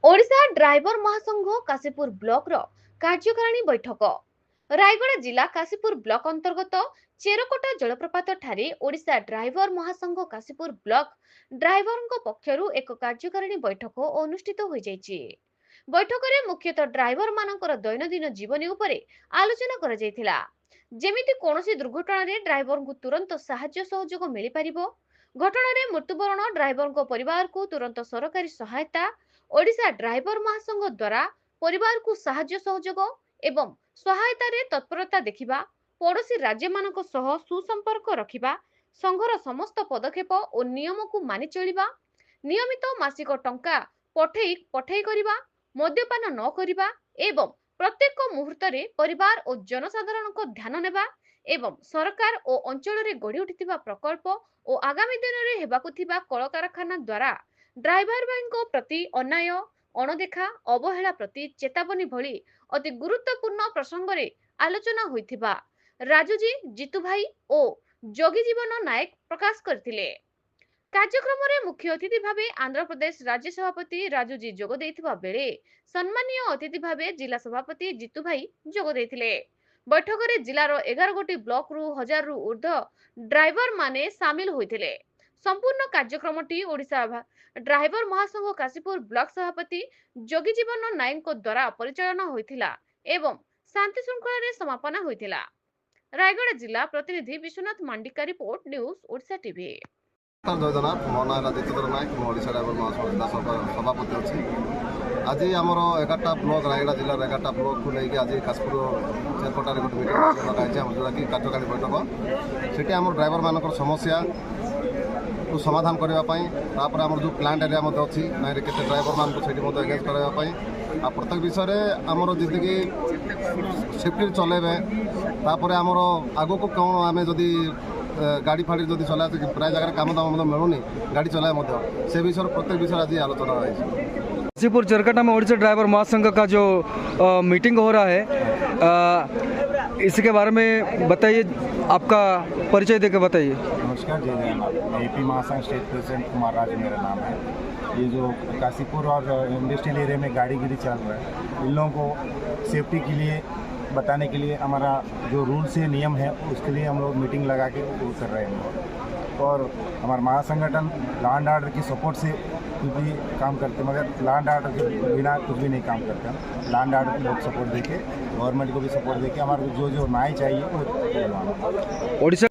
Odisha driver महासंघ Kashipur block रो कार्यकारिणी बैठक रायगड़ा जिला काशीपुर ब्लॉक अंतर्गत चेरकोटा जलप्रपात ठारे ओडिशा ड्राइवर महासंघ काशीपुर ब्लॉक ड्राइवर पक्षरु एक कार्यकारिणी बैठक अनुष्ठित हो जाइछि। बैठक रे मुख्यतः ड्राइवर मानकर दैनंदिन जीवन उपरे आलोचना करा जायथिला। जेमिति कोनोसी दुर्घटना रे ड्राइवर को तुरंत सहायता सहयोग मिलि परिबो। घटना रे मृत्युवरण ड्राइवर को परिवार को तुरंत सरकारी सहायता, ओडिशा ड्राइवर महासंघ द्वारा परिवार को साहाय्य सहयोग एवं सहायता रे तत्परता देखिबा, पड़ोसी राज्य मानक सह सुसंपर्क रखिबा, संघर समस्त पदक्षेप और नियम को मानि चलिबा, नियमित मासिक टंका पठेई करिबा, मद्यपान न करिबा एवं प्रत्येक मुहूर्त रे परिवार और जनसाधारण को ध्यान नेबा एवं सरकार और अंचल रे गढ़ी उठिथिबा प्रकल्प और आगामी दिन रे हेबाकु थिबा कल कारखाना द्वारा ड्राइवर भाई प्रति अन्याय, अणदेखा, अवहेला प्रति चेतावनी भली अति गुरुत्वपूर्ण प्रसंग रे आलोचना होइथिबा राजूजी, जीतू भाई और जोगी जीवन नायक प्रकाश करथिले। कार्यक्रम रे मुख्य अतिथि भावे आंध्र प्रदेश राज्य सभापति राजूजी जोग देइथिबा बेले सम्मानीय अतिथि भावे जिला सभापति जीतू भाई जोग देइथिले। बैठक रे जिलार 11 गोटी ब्लॉक रु 1000 रु ऊर्ध्व ड्राइवर माने शामिल होइथिले। संपूर्ण कार्यक्रमटी ओडिशा ड्राइवर महासंघ काशीपुर ब्लॉक सभापति जोगी जीवन नायक द्वारा परिचालना होइथिला एवं शांति श्रृंखला रे समापन होइथिला। रायगड़ा जिला प्रतिनिधि Biswanath Mandika report, news Odisha TV. जयजनाथ मो ना दीक्षितर नायक ओडिशा ड्राइवर महासंघ सभापति अच्छी। आज आमर 11टा ब्लॉक रायगड़ा जिलार 11टा ब्लॉक को लेकिन आज काशपुर चेरकोटार गोटे मीटिंग लगाई जोटाकि कार्यकारिणी बैठक से आम ड्राइवर मान समस्या को समाधान करने आम जो प्लांट एरिया अच्छी ना केते ड्राइवर मान को एंगेज करने आ प्रत्येक विषय में आमर जिंदगी सेफ्टी चलेबे तापर आमर आगो को कौन आम जदि गाड़ी फाड़ी जब चला प्राय जगह काम दाम मिलूनी गाड़ी चलाए से विषय प्रत्येक विषय आज आलोचना है। काशीपुर चेरकोटा में ओडिशा ड्राइवर महासंघ का जो मीटिंग हो रहा है, इसके बारे में बताइए, आपका परिचय देकर बताइए। नमस्कार, जय जगन्नाथ। एपी महासंघ स्टेट प्रेसिडेंट कुमार राज मेरा नाम है। ये जो काशीपुर और इंडस्ट्रियल एरिया में गाड़ीगिरी चल रहा है, इन लोगों को सेफ्टी के लिए बताने के लिए हमारा जो रूल्स है, नियम है, उसके लिए हम लोग मीटिंग लगा के वो कर रहे हैं। और हमारा महासंगठन लॉ एंड ऑर्डर की सपोर्ट से कुछ भी काम करते हैं, मगर लॉ एंड ऑर्डर के बिना कुछ भी नहीं काम करते हैं। लॉ एंड ऑर्डर को लोग सपोर्ट देके, गवर्नमेंट को भी सपोर्ट देके हमारे जो न्याय चाहिए वो। ओडिशा